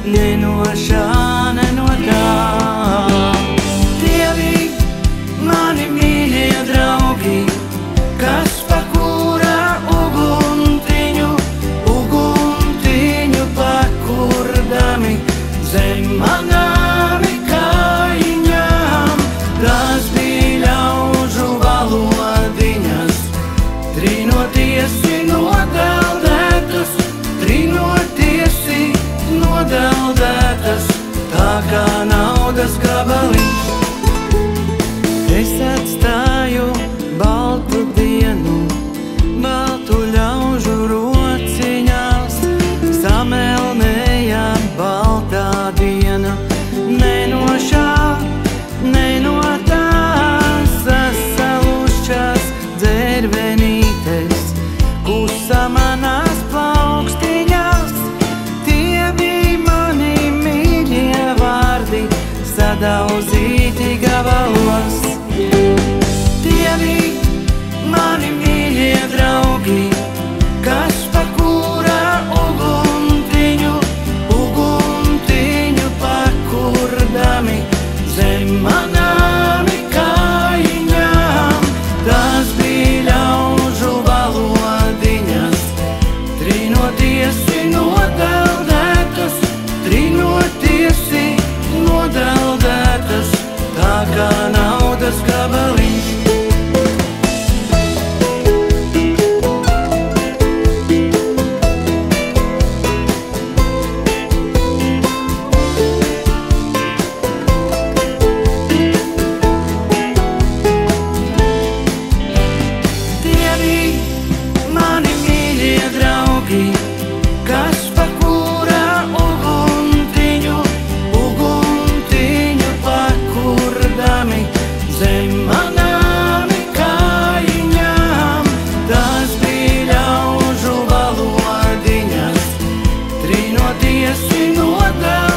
ne no šā, ne no tā. Tie bija mani mīļie draugi, kas pakūra uguntiņu pakurdami zem manām kājām. Tās bija ļaužu valodiņas, trinotiesi nodeldētas, tā kā naudas gabaliņš. Es atstāju baltu dienu, baltu ļaužu rociņās, samēlnējā baltā diena, ne no šā, ne no tās, sasalušās dzērvenītes, kusa manās plaukstiņās. Tie bija mani mīļie vārdi, sadauzīti gabalos. Tie bija mani mīļie draugi, kas pakūra uguntiņu pakurdami zem manām kājām. Tās bija ļaužu valodiņas, trinotiesi nodeldētas, tā kā naudas gabaliņš. Tie bija mani mīļie draugi, kas pakūra uguntiņu pakurdami zem manām kājām. Tās bija ļaužu valodiņas, trinotiesi nodeldētas,